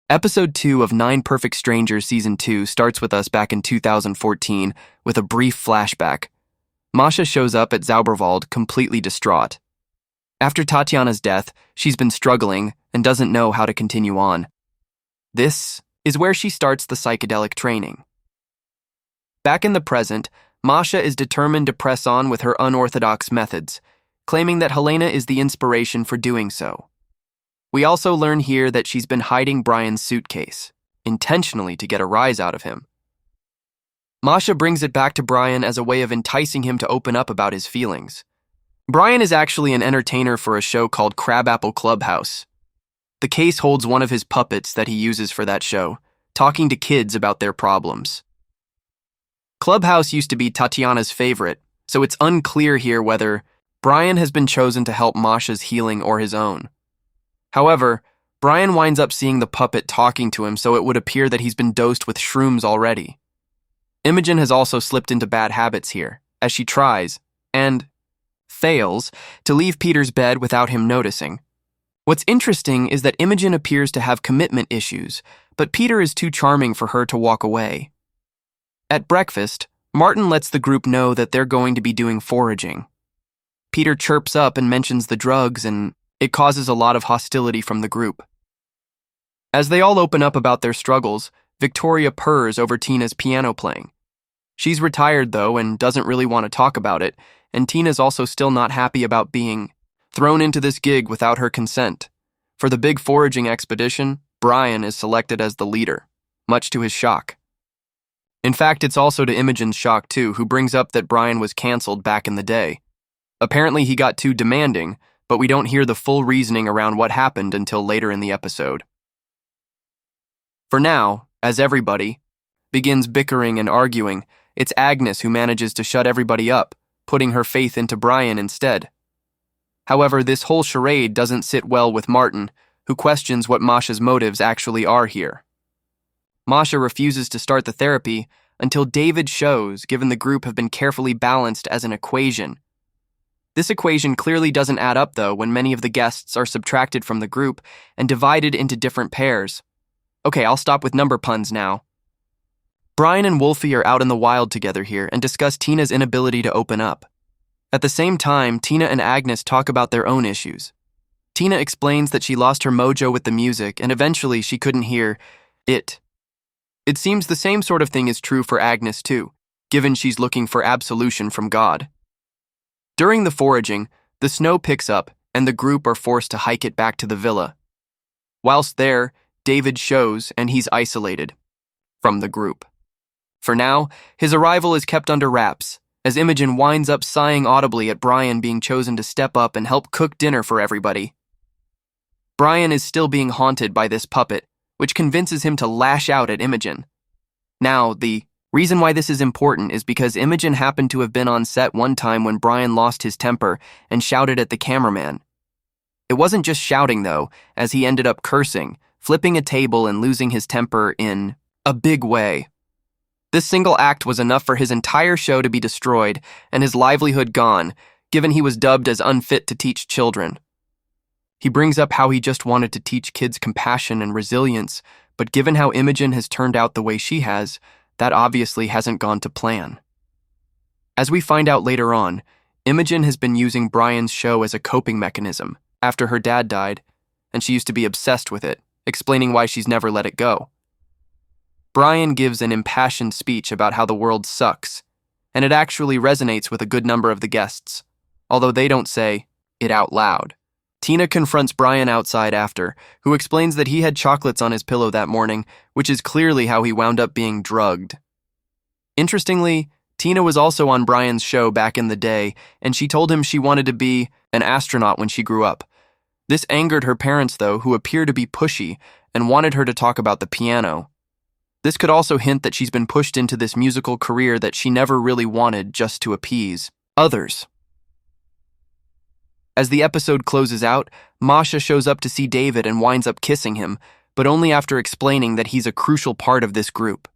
Episode 2 of 9 Perfect Strangers Season 2 starts with us back in 2014 with a brief flashback. Masha shows up at Zauberwald completely distraught. After Tatiana's death, she's been struggling and doesn't know how to continue on. This is where she starts the psychedelic training. Back in the present, Masha is determined to press on with her unorthodox methods, claiming that Helena is the inspiration for doing so. We also learn here that she's been hiding Brian's suitcase, intentionally to get a rise out of him. Masha brings it back to Brian as a way of enticing him to open up about his feelings. Brian is actually an entertainer for a show called Crabapple Clubhouse. The case holds one of his puppets that he uses for that show, talking to kids about their problems. Clubhouse used to be Tatiana's favorite, so it's unclear here whether Brian has been chosen to help Masha's healing or his own. However, Brian winds up seeing the puppet talking to him, so it would appear that he's been dosed with shrooms already. Imogen has also slipped into bad habits here, as she tries, and fails, to leave Peter's bed without him noticing. What's interesting is that Imogen appears to have commitment issues, but Peter is too charming for her to walk away. At breakfast, Martin lets the group know that they're going to be doing foraging. Peter chirps up and mentions the drugs, and it causes a lot of hostility from the group. As they all open up about their struggles, Victoria purrs over Tina's piano playing. She's retired, though, and doesn't really want to talk about it, and Tina's also still not happy about being thrown into this gig without her consent. For the big foraging expedition, Brian is selected as the leader, much to his shock. In fact, it's also to Imogen's shock, too, who brings up that Brian was canceled back in the day. Apparently, he got too demanding, but we don't hear the full reasoning around what happened until later in the episode. For now, as everybody begins bickering and arguing, it's Agnes who manages to shut everybody up, putting her faith into Brian instead. However, this whole charade doesn't sit well with Martin, who questions what Masha's motives actually are here. Masha refuses to start the therapy until David shows, given the group have been carefully balanced as an equation. This equation clearly doesn't add up, though, when many of the guests are subtracted from the group and divided into different pairs. Okay, I'll stop with number puns now. Brian and Wolfie are out in the wild together here and discuss Tina's inability to open up. At the same time, Tina and Agnes talk about their own issues. Tina explains that she lost her mojo with the music and eventually she couldn't hear it. It seems the same sort of thing is true for Agnes too, given she's looking for absolution from God. During the foraging, the snow picks up and the group are forced to hike it back to the villa. Whilst there, David shows and he's isolated from the group. For now, his arrival is kept under wraps, as Imogen winds up sighing audibly at Brian being chosen to step up and help cook dinner for everybody. Brian is still being haunted by this puppet, which convinces him to lash out at Imogen. Now, the reason why this is important is because Imogen happened to have been on set one time when Brian lost his temper and shouted at the cameraman. It wasn't just shouting, though, as he ended up cursing, flipping a table and losing his temper in a big way. This single act was enough for his entire show to be destroyed and his livelihood gone, given he was dubbed as unfit to teach children. He brings up how he just wanted to teach kids compassion and resilience, but given how Imogen has turned out the way she has, that obviously hasn't gone to plan. As we find out later on, Imogen has been using Brian's show as a coping mechanism after her dad died, and she used to be obsessed with it, explaining why she's never let it go. Brian gives an impassioned speech about how the world sucks, and it actually resonates with a good number of the guests, although they don't say it out loud. Tina confronts Brian outside after, who explains that he had chocolates on his pillow that morning, which is clearly how he wound up being drugged. Interestingly, Tina was also on Brian's show back in the day, and she told him she wanted to be an astronaut when she grew up. This angered her parents, though, who appear to be pushy and wanted her to talk about the piano. This could also hint that she's been pushed into this musical career that she never really wanted just to appease others. As the episode closes out, Masha shows up to see David and winds up kissing him, but only after explaining that he's a crucial part of this group.